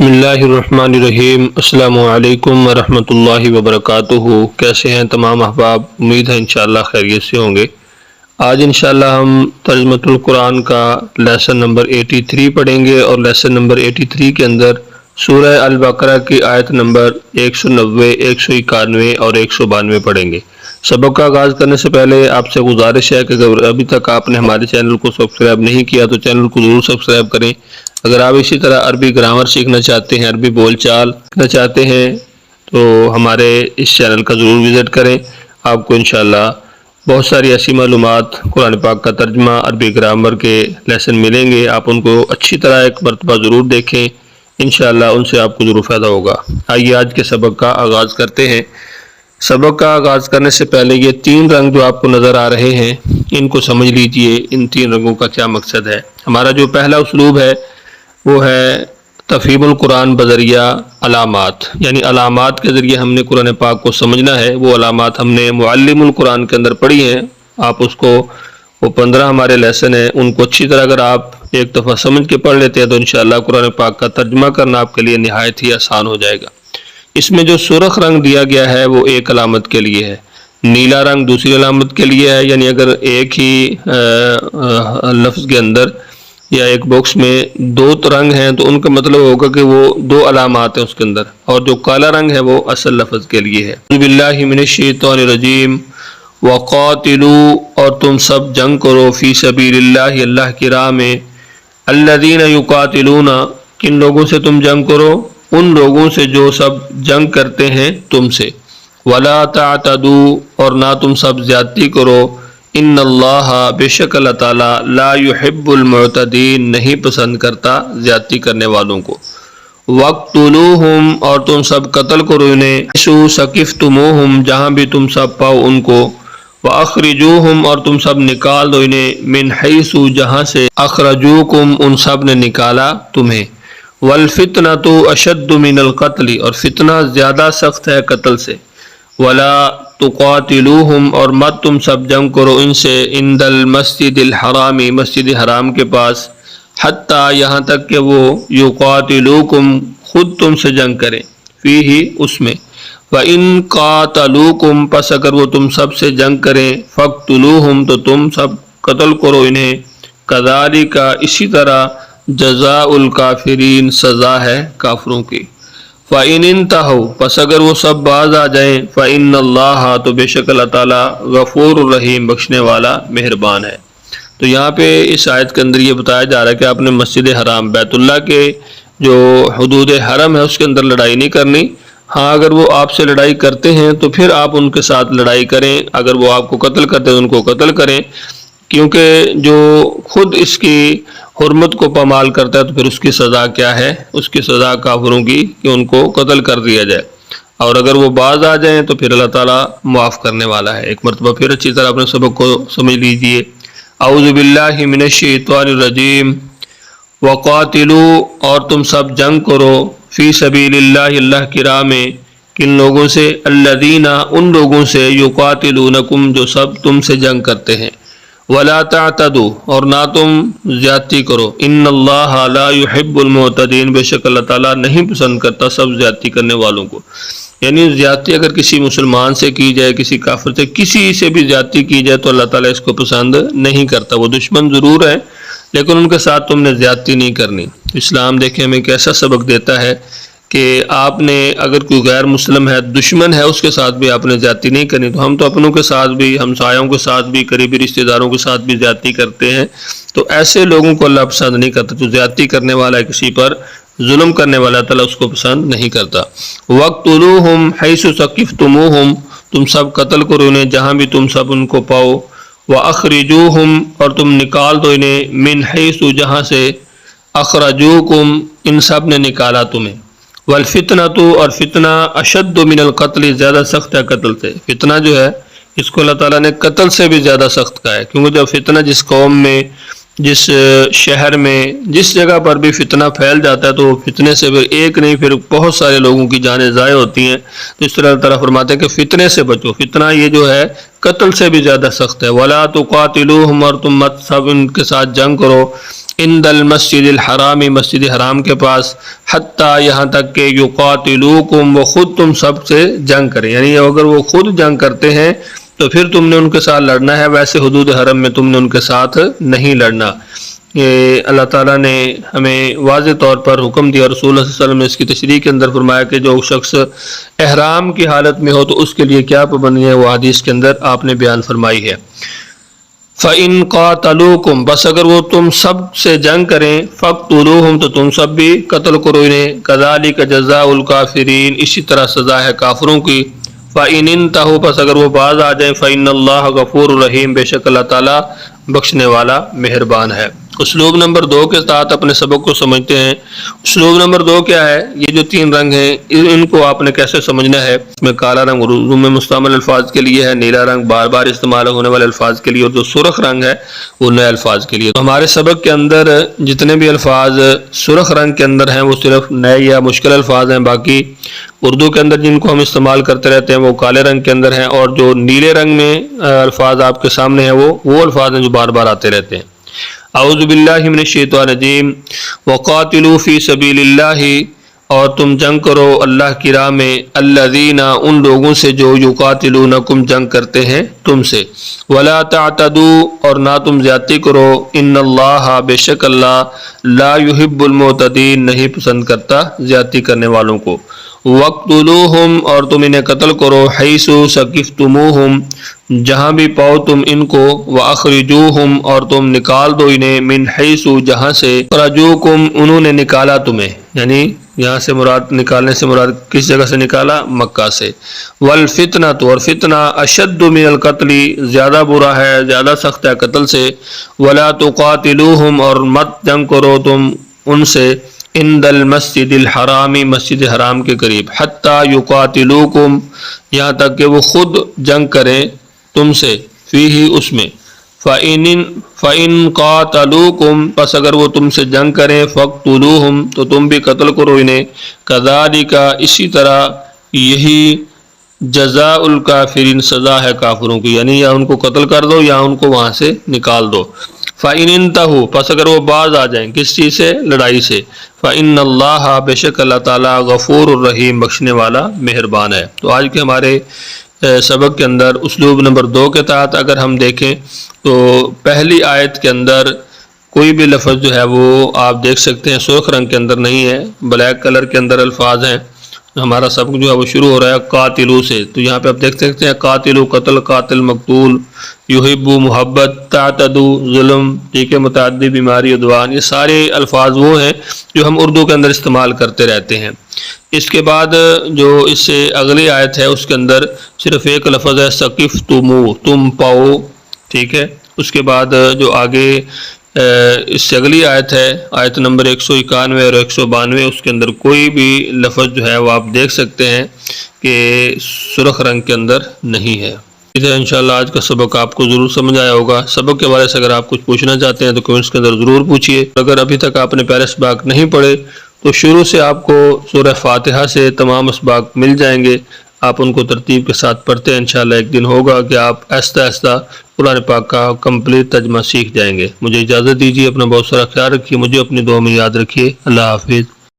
بسم اللہ الرحمن الرحیم۔ السلام علیکم ورحمۃ اللہ وبرکاتہ۔ کیسے ہیں تمام احباب؟ امید ہے انشاءاللہ خیریت سے ہوں گے۔ آج انشاءاللہ ہم ترجمۃ القرآن کا لیسن نمبر 83 پڑھیں گے، اور لیسن نمبر 83 کے اندر سورہ البقرہ کی آیت نمبر 190، 191 اور 192 پڑھیں گے۔ سبق کا آغاز کرنے سے پہلے آپ سے گزارش ہے کہ اگر ابھی تک آپ نے ہمارے چینل کو سبسکرائب نہیں کیا تو چینل کو ضرور سبسکرائب کریں۔ اگر آپ اسی طرح عربی گرامر سیکھنا چاہتے ہیں، عربی بول چال سیکھنا چاہتے ہیں تو ہمارے اس چینل کا ضرور وزٹ کریں۔ آپ کو انشاءاللہ بہت ساری ایسی معلومات، قرآن پاک کا ترجمہ، عربی گرامر کے لیسن ملیں گے۔ آپ ان کو اچھی طرح ایک مرتبہ ضرور دیکھیں، انشاءاللہ ان سے آپ کو ضرور فائدہ ہوگا۔ آئیے آج کے سبق کا آغاز کرتے ہیں۔ سبق کا آغاز کرنے سے پہلے یہ 3 رنگ جو آپ کو نظر آ رہے ہیں ان کو سمجھ لیجئے، ان 3 رنگوں کا کیا مقصد ہے۔ ہمارا جو پہلا اسلوب ہے وہ ہے تفہیم القرآن بذریعہ علامات، یعنی علامات کے ذریعے ہم نے قرآن پاک کو سمجھنا ہے۔ وہ علامات ہم نے معلم القرآن کے اندر پڑھی ہیں۔ آپ اس کو، وہ 15 ہمارے لیسن ہیں، ان کو اچھی طرح اگر آپ ایک دفعہ سمجھ کے پڑھ لیتے ہیں تو انشاءاللہ قرآن پاک کا ترجمہ کرنا آپ کے لیے نہایت ہی آسان ہو جائے گا۔ اس میں جو سرخ رنگ دیا گیا ہے وہ ایک علامت کے لیے ہے، نیلا رنگ دوسری علامت کے لیے ہے۔ یعنی اگر ایک ہی لفظ کے اندر یا ایک باکس میں 2 رنگ ہیں تو ان کا مطلب ہوگا کہ وہ 2 علامات ہیں اس کے اندر، اور جو کالا رنگ ہے وہ اصل لفظ کے لیے ہے۔ اعوذ باللہ من الشیطان الرجیم۔ وقاتلوا، اور تم سب جنگ کرو، فی سبیل اللہ، اللہ کی راہ میں، الذین یقاتلون، کن لوگوں سے تم جنگ کرو؟ ان لوگوں سے جو سب جنگ کرتے ہیں تم سے۔ ولا تعتدوا، اور نہ تم سب زیادتی کرو، ان اللہ، بے شک اللہ تعالیٰ، لا یحب المعتدین، نہیں پسند کرتا زیادتی کرنے والوں کو۔ وقتلوہم، اور تم سب قتل کرو انہیں، حیث ثقفتموہم، جہاں بھی تم سب پاؤ ان کو، واخرجوہم، اور تم سب نکال دو انہیں، من حیث، جہاں سے اخرجوکم، ان سب نے نکالا تمہیں۔ والفتنۃ اشد من القتل، اور فتنہ زیادہ سخت ہے قتل سے۔ ولا تقاتلوہم، اور مت تم سب جنگ کرو ان سے، عند المسجد الحرام، مسجد حرام کے پاس، حتیٰ، یہاں تک کہ وہ، یقاتلوکم، خود تم سے جنگ کریں، فیہ، اس میں، وَإِن قَاتَلُوكُمْ، پس اگر وہ تم سب سے جنگ کریں، فَاقْتُلُوهُمْ، تو تم سب قتل کرو انہیں، كَذَلِكَ، اسی طرح، جزاء الکافرین، سزا ہے کافروں کی۔ فَإِنِ انْتَهُوا، پس اگر وہ سب باز آ جائیں، فَإِنَّ اللَّهَ، تو بے شک اللہ تعالیٰ، غفور الرحیم، بخشنے والا، مہربان ہے۔ تو یہاں پہ اس آیت کے اندر یہ بتایا جا رہا ہے کہ آپ نے مسجد حرام، بیت اللہ کے جو حدود حرم ہے اس کے اندر لڑائی نہیں کرنی۔ ہاں اگر وہ آپ سے لڑائی کرتے ہیں تو پھر آپ ان کے ساتھ لڑائی کریں، اگر وہ آپ کو قتل کرتے ہیں تو ان کو قتل کریں، کیونکہ جو خود اس کی حرمت کو پامال کرتا ہے تو پھر اس کی سزا کیا ہے؟ اس کی سزا کافروں کی کہ ان کو قتل کر دیا جائے، اور اگر وہ باز آ جائیں تو پھر اللہ تعالیٰ معاف کرنے والا ہے۔ ایک مرتبہ پھر اچھی طرح اپنے سبق کو سمجھ لیجئے۔ اعوذ باللہ من الشیطان الرجیم۔ وقاتلوا، اور تم سب جنگ کرو، فی سبیل اللہ، اللہ کی راہ میں، کن لوگوں سے؟ الذین، ان لوگوں سے، یقاتلونکم، جو سب تم سے جنگ کرتے ہیں۔ ولا تعتدوا، اور نہ تم زیادتی کرو، ان اللہ لا یحب المعتدین، بے شک اللہ تعالیٰ نہیں پسند کرتا سب زیادتی کرنے والوں کو۔ یعنی زیادتی اگر کسی مسلمان سے کی جائے، کسی کافر سے، کسی سے بھی زیادتی کی جائے تو اللہ تعالیٰ اس کو پسند نہیں کرتا۔ وہ دشمن ضرور ہے لیکن ان کے ساتھ تم نے زیادتی نہیں کرنی۔ اسلام دیکھیں ہمیں کیسا سبق دیتا ہے کہ آپ نے اگر کوئی غیر مسلم ہے، دشمن ہے، اس کے ساتھ بھی آپ نے زیادتی نہیں کرنی۔ تو ہم تو اپنوں کے ساتھ بھی، ہمسایوں کے ساتھ بھی، قریبی رشتہ داروں کے ساتھ بھی زیادتی کرتے ہیں، تو ایسے لوگوں کو اللہ پسند نہیں کرتا۔ جو زیادتی کرنے والا ہے، کسی پر ظلم کرنے والا، تعالیٰ اس کو پسند نہیں کرتا۔ وَاقْتُلُوهُمْ حَيْثُ ثَقِفْتُمُوهُمْ، تم سب قتل کرو انہیں جہاں بھی تم سب ان کو پاؤ۔ وَأَخْرِجُوهُمْ، اور تم نکال دو انہیں، مِنْ حَيْثُ، جہاں سے اخرجوکم، ان سب نے نکالا تمہیں۔ والفتنۃ، اور فتنہ، اشد من القتل، زیادہ سخت ہے قتل سے۔ فتنہ جو ہے اس کو اللہ تعالیٰ نے قتل سے بھی زیادہ سخت کہا ہے، کیونکہ جب فتنہ جس قوم میں، جس شہر میں، جس جگہ پر بھی فتنہ پھیل جاتا ہے تو وہ فتنے سے پھر ایک نہیں، پھر بہت سارے لوگوں کی جانیں ضائع ہوتی ہیں۔ تو اس طرح اللہ تعالیٰ فرماتے ہیں کہ فتنے سے بچو۔ فتنہ یہ جو ہے قتل سے بھی زیادہ سخت ہے۔ ولا تقاتلوہم، اور تم مت سب ان کے ساتھ جنگ کرو، عند المسجد الحرام مسجد حرام کے پاس حتیٰ یہاں تک کہ یقاتلوکم وہ خود تم سب سے جنگ کریں، یعنی اگر وہ خود جنگ کرتے ہیں تو پھر تم نے ان کے ساتھ لڑنا ہے، ویسے حدود حرم میں تم نے ان کے ساتھ نہیں لڑنا۔ یہ اللہ تعالیٰ نے ہمیں واضح طور پر حکم دیا، رسول اللہ صلی اللہ علیہ وسلم نے اس کی تشریح کے اندر فرمایا کہ جو شخص احرام کی حالت میں ہو تو اس کے لیے کیا پابندی ہے، وہ حدیث کے اندر آپ نے بیان فرمائی ہے۔ فَإِن قَاتَلُوكُمْ بس اگر وہ تم سب سے جنگ کریں، فَاقْتُلُوهُمْ تو تم سب بھی قتل کرو انہیں، كَذَلِكَ جَزَاءُ الْكَافِرِينَ اسی طرح سزا ہے کافروں کی۔ فَإِنِ انْتَهُوا بس اگر وہ باز آ جائیں، فَإِنَّ اللَّهَ غَفُورٌ رَحِيمٌ بے شک اللہ تعالیٰ بخشنے والا مہربان ہے۔ اسلوب نمبر 2 کے ساتھ اپنے سبق کو سمجھتے ہیں۔ اسلوب نمبر 2 کیا ہے؟ یہ جو 3 رنگ ہیں ان کو آپ نے کیسے سمجھنا ہے؟ اس میں کالا رنگ اردو میں مستعمل الفاظ کے لیے ہے، نیلا رنگ بار بار استعمال ہونے والے الفاظ کے لیے، اور جو سرخ رنگ ہے وہ نئے الفاظ کے لیے۔ تو ہمارے سبق کے اندر جتنے بھی الفاظ سرخ رنگ کے اندر ہیں وہ صرف نئے یا مشکل الفاظ ہیں، باقی اردو کے اندر جن کو ہم استعمال کرتے رہتے ہیں وہ کالے رنگ کے اندر ہیں، اور جو نیلے رنگ میں الفاظ آپ کے سامنے ہیں وہ الفاظ ہیں جو بار بار آتے رہتے ہیں۔ اعوذ باللہ من الشیطان الرجیم وقاتلوا فی سبیل اللہ اور تم جنگ کرو اللہ کی راہ میں، الذین ان لوگوں سے جو یقاتلونکم جنگ کرتے ہیں تم سے، ولا تعتدوا اور نہ تم زیادتی کرو، ان اللہ بے شک اللہ لا یحب المعتدین نہیں پسند کرتا زیادتی کرنے والوں کو، وَاقْتُلُوهُمْ اور تم انہیں قتل کرو، حیث ثقفتموہم جہاں بھی پاؤ تم ان کو، وَأَخْرِجُوهُمْ اور تم نکال دو انہیں، من حیث جہاں سے اخرجوکم انہوں نے نکالا تمہیں، یعنی یہاں سے مراد نکالنے سے مراد کس جگہ سے نکالا؟ مکہ سے۔ والفتنۃ اور فتنہ اشد من القتل زیادہ برا ہے، زیادہ سخت ہے قتل سے، ولا تقاتلوہم اور مت جنگ کرو تم ان سے، عند المسجد الحرامی مسجد حرام کے قریب، حتیٰ یقاتلوکم یہاں تک کہ وہ خود جنگ کریں تم سے، فیہ اس میں، فَإِن قَاتَلُوكُمْ پس اگر وہ تم سے جنگ کریں، فَاقْتُلُوهُمْ تو تم بھی قتل کرو انہیں، كَذَلِكَ اسی طرح یہی جزاء الکافرین سزا ہے کافروں کی، یعنی یا ان کو قتل کر دو یا ان کو وہاں سے نکال دو۔ فَإِنِ انْتَهُوا پس اگر وہ باز آ جائیں کس چیز سے؟ لڑائی سے، فَإِنَّ اللَّهَ بے شک اللہ تعالیٰ غفور الرحیم بخشنے والا مہربان ہے۔ تو آج کے ہمارے سبق کے اندر اسلوب نمبر 2 کے تحت اگر ہم دیکھیں تو پہلی آیت کے اندر کوئی بھی لفظ جو ہے وہ آپ دیکھ سکتے ہیں سرخ رنگ کے اندر نہیں ہے، بلیک کلر کے اندر الفاظ ہیں۔ ہمارا سبق جو ہے وہ شروع ہو رہا ہے قاتلو سے، تو یہاں پہ آپ دیکھ سکتے ہیں قاتلو قتل، قاتل مقتول، یحبو محبت، تعتدو ظلم، ٹھیک ہے، متعدی بیماری، عدوان، یہ سارے الفاظ وہ ہیں جو ہم اردو کے اندر استعمال کرتے رہتے ہیں۔ اس کے بعد جو اس سے اگلی آیت ہے اس کے اندر صرف ایک لفظ ہے ثقفتمو تم پاؤ، ٹھیک ہے۔ اس کے بعد جو آگے اس سے اگلی آیت ہے آیت نمبر 191 اور 192، اس کے اندر کوئی بھی لفظ جو ہے وہ آپ دیکھ سکتے ہیں کہ سرخ رنگ کے اندر نہیں ہے۔ انشاءاللہ آج کا سبق آپ کو ضرور سمجھ آیا ہوگا۔ سبق کے بارے سے اگر آپ کچھ پوچھنا چاہتے ہیں تو کمنٹس کے اندر ضرور پوچھیے۔ اگر ابھی تک آپ نے پہلے اسباق نہیں پڑھے تو شروع سے آپ کو سورہ فاتحہ سے تمام اسباق مل جائیں گے، آپ ان کو ترتیب کے ساتھ پڑھتے ہیں، انشاءاللہ ایک دن ہوگا کہ آپ آہستہ آہستہ قرآن پاک کا کمپلیٹ ترجمہ سیکھ جائیں گے۔ مجھے اجازت دیجیے، اپنا بہت سارا خیال رکھیے، مجھے اپنی دعا میں یاد رکھیے۔ اللہ حافظ۔